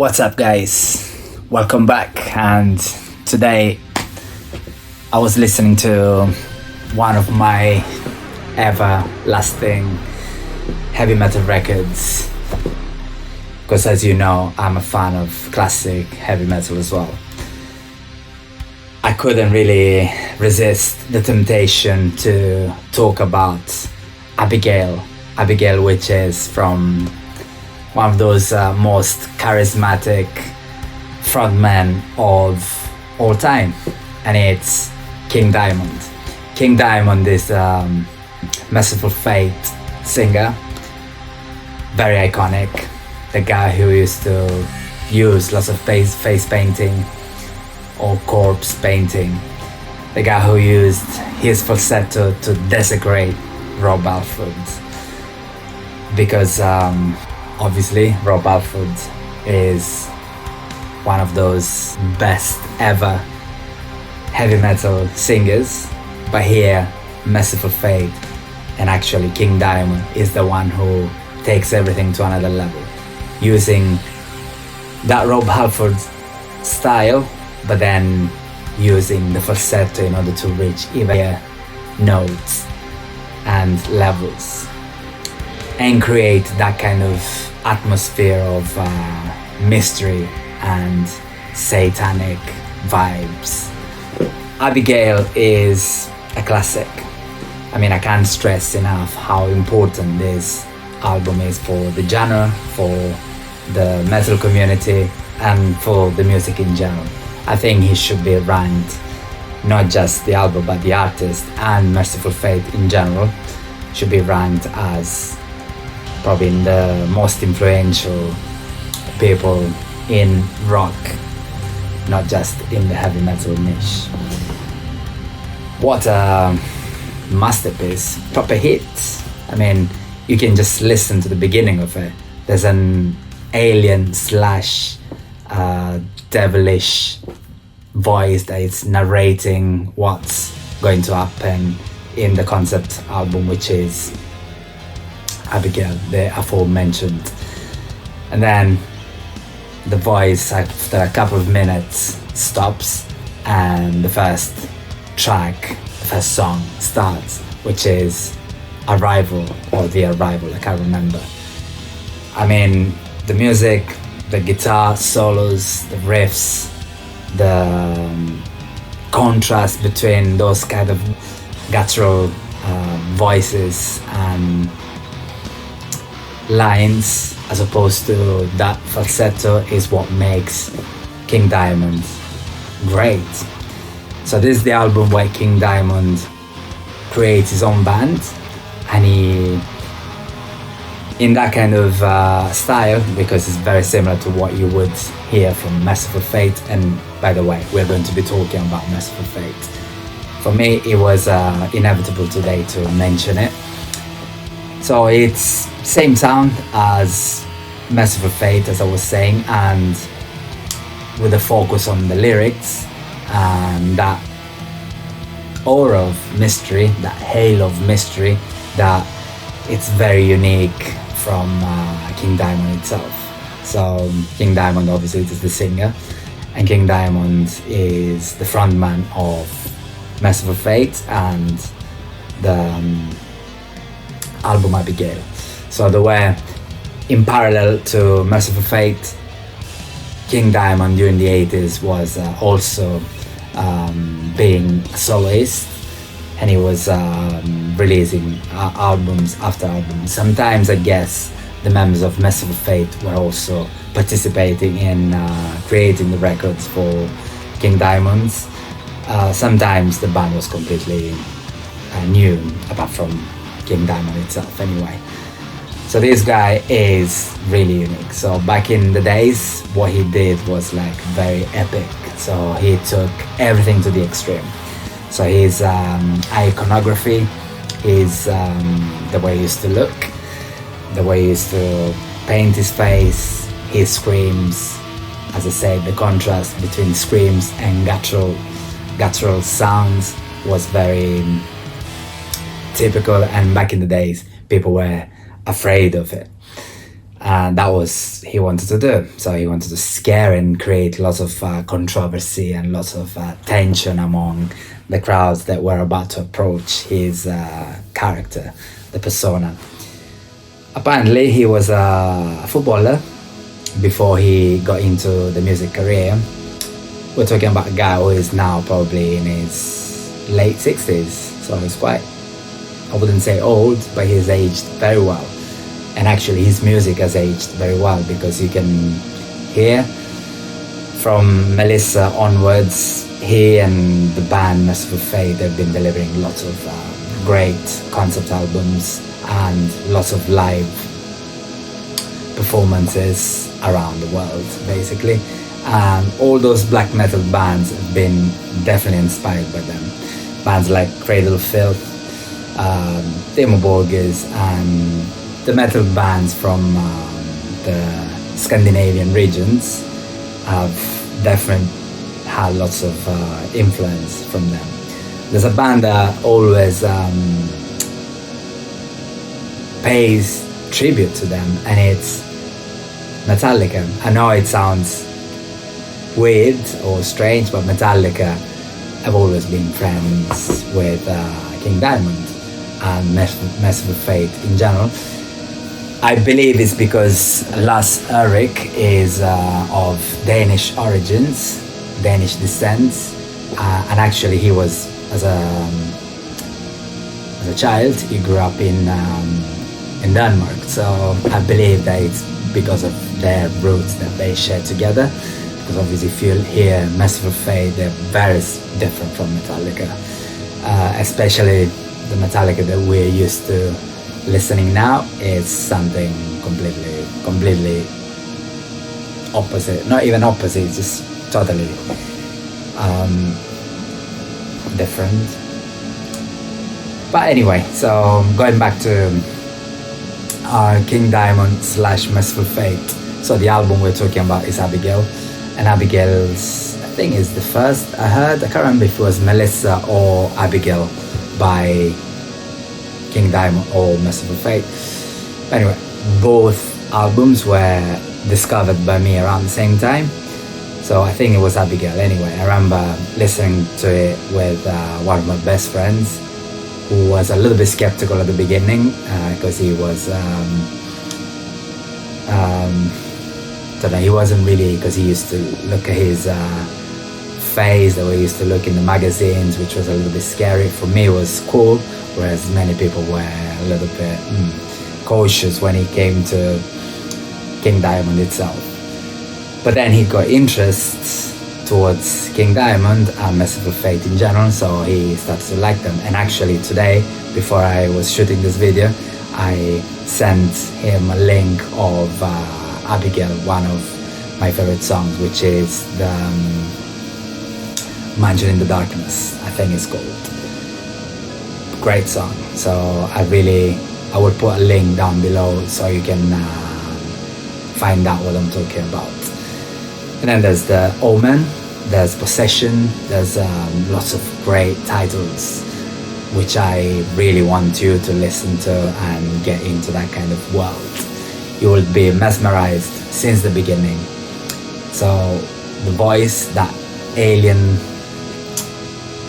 What's up, guys? Welcome back. And today I was listening to one of my everlasting heavy metal records, because as you know, I'm a fan of classic heavy metal as well. I couldn't really resist the temptation to talk about Abigail, which is from one of those most charismatic frontmen of all time, and it's King Diamond. King Diamond is Mercyful Fate singer, very iconic, the guy who used to use lots of face painting or corpse painting, the guy who used his falsetto to desecrate Rob Halford, because obviously Rob Halford is one of those best ever heavy metal singers, but here Mercyful Fate and actually King Diamond is the one who takes everything to another level, using that Rob Halford style, but then using the falsetto in order to reach even higher notes and levels and create that kind of atmosphere of mystery and satanic vibes. Abigail is a classic. I mean, I can't stress enough how important this album is for the genre, for the metal community, and for the music in general. I think he should be ranked, not just the album, but the artist and Mercyful Fate in general should be ranked as probably the most influential people in rock, not just in the heavy metal niche. What a masterpiece, proper hit. I mean, you can just listen to the beginning of it. There's an alien slash devilish voice that is narrating what's going to happen in the concept album, which is Abigail, the aforementioned. And then the voice after a couple of minutes stops and the first song starts, which is Arrival or The Arrival, I can't remember. I mean, the music, the guitar solos, the riffs, the contrast between those kind of guttural voices and lines as opposed to that falsetto is what makes King Diamond great. So this is the album where King Diamond creates his own band, and he, in that kind of style, because it's very similar to what you would hear from Mercyful Fate. And by the way, we're going to be talking about Mercyful Fate. For me, it was inevitable today to mention it. So it's same sound as Mercyful Fate, as I was saying, and with a focus on the lyrics and that aura of mystery, that halo of mystery that it's very unique from King Diamond itself. So King Diamond obviously is the singer, and King Diamond is the frontman of Mercyful Fate and the album Abigail. So the way, in parallel to Mercyful Fate, King Diamond during the 80s was also being a soloist, and he was releasing albums after albums. Sometimes I guess the members of Mercyful Fate were also participating in creating the records for King Diamond's. Sometimes the band was completely new, apart from King Diamond itself anyway. So this guy is really unique. So back in the days, what he did was like very epic. So he took everything to the extreme. So his iconography, his the way he used to look, the way he used to paint his face, his screams, as I said, the contrast between screams and guttural sounds was very typical, and back in the days people were afraid of it. And that was he wanted to do. So he wanted to scare and create lots of controversy and lots of tension among the crowds that were about to approach his character, the persona. Apparently he was a footballer before he got into the music career. We're talking about a guy who is now probably in his late 60s, so he's quite, I wouldn't say old, but he's aged very well. And actually his music has aged very well, because you can hear from Melissa onwards, he and the band Mercyful Fate, they've been delivering lots of great concept albums and lots of live performances around the world, basically. And all those black metal bands have been definitely inspired by them. Bands like Cradle of Filth, Timo Borgers, and the metal bands from the Scandinavian regions have definitely had lots of influence from them. There's a band that always pays tribute to them, and it's Metallica. I know it sounds weird or strange, but Metallica have always been friends with King Diamond and Mercyful Fate in general. I believe it's because Lars Ulrich is of Danish origins, Danish descent, and actually he was, as a child, he grew up in Denmark. So I believe that it's because of their roots that they share together. Because obviously if you hear Mercyful Fate, they're very different from Metallica, especially the Metallica that we're used to listening now. It's something completely opposite. Not even opposite, it's just totally different. But anyway, so going back to King Diamond / Mercyful Fate. So the album we're talking about is Abigail, and Abigail's, I think, is the first I heard. I can't remember if it was Melissa or Abigail by King Diamond or Mercyful Fate. Anyway, both albums were discovered by me around the same time, so I think it was Abigail. Anyway, I remember listening to it with one of my best friends, who was a little bit skeptical at the beginning, because he was don't know, he wasn't really, because he used to look at his face the way he used to look in the magazines, which was a little bit scary. For me it was cool, whereas many people were a little bit cautious when it came to King Diamond itself. But then he got interest towards King Diamond and Mercyful Fate in general, so he started to like them. And actually today, before I was shooting this video, I sent him a link of Abigail, one of my favorite songs, which is the Mansion in the Darkness, I think it's called. Great song. So I would put a link down below so you can find out what I'm talking about. And then there's the Omen, there's Possession, there's lots of great titles which I really want you to listen to and get into that kind of world. You will be mesmerized since the beginning. So the voice, that alien,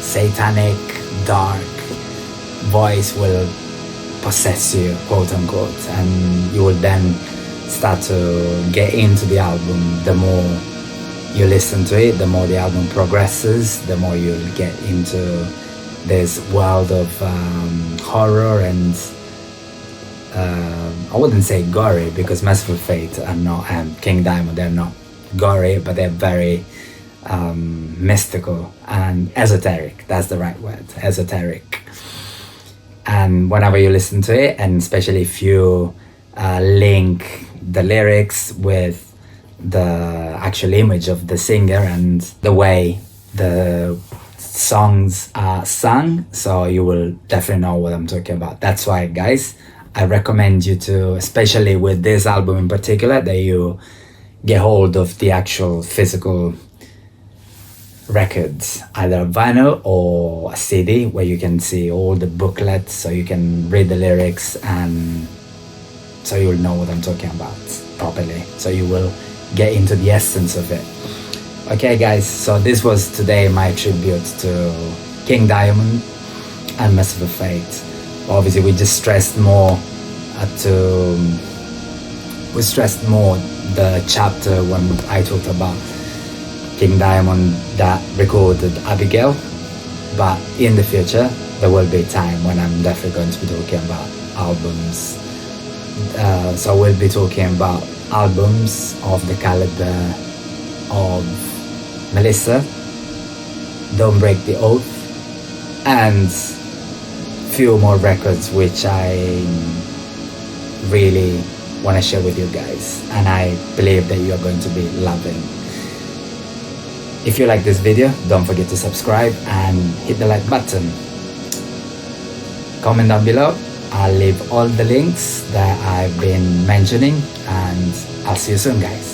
satanic, dark voice will possess you, quote unquote, and you will then start to get into the album. The more you listen to it, the more the album progresses, the more you'll get into this world of horror and I wouldn't say gory, because Mercyful Fate are not, and King Diamond, they're not gory, but they're very mystical and esoteric. That's the right word, esoteric. And whenever you listen to it, and especially if you link the lyrics with the actual image of the singer and the way the songs are sung, so you will definitely know what I'm talking about. That's why, guys, I recommend you to, especially with this album in particular, that you get hold of the actual physical records, either a vinyl or a CD, where you can see all the booklets, so you can read the lyrics, and so you'll know what I'm talking about. properly, so you will get into the essence of it. Okay guys, so this was today my tribute to King Diamond and Mercyful Fate. Obviously we just stressed more the chapter when I talked about King Diamond that recorded Abigail, but in the future there will be time when I'm definitely going to be talking about albums. So we'll be talking about albums of the caliber of Melissa, Don't Break the Oath, and few more records which I really want to share with you guys, and I believe that you are going to be loving. If you like this video, don't forget to subscribe and hit the like button. Comment down below. I'll leave all the links that I've been mentioning, and I'll see you soon guys.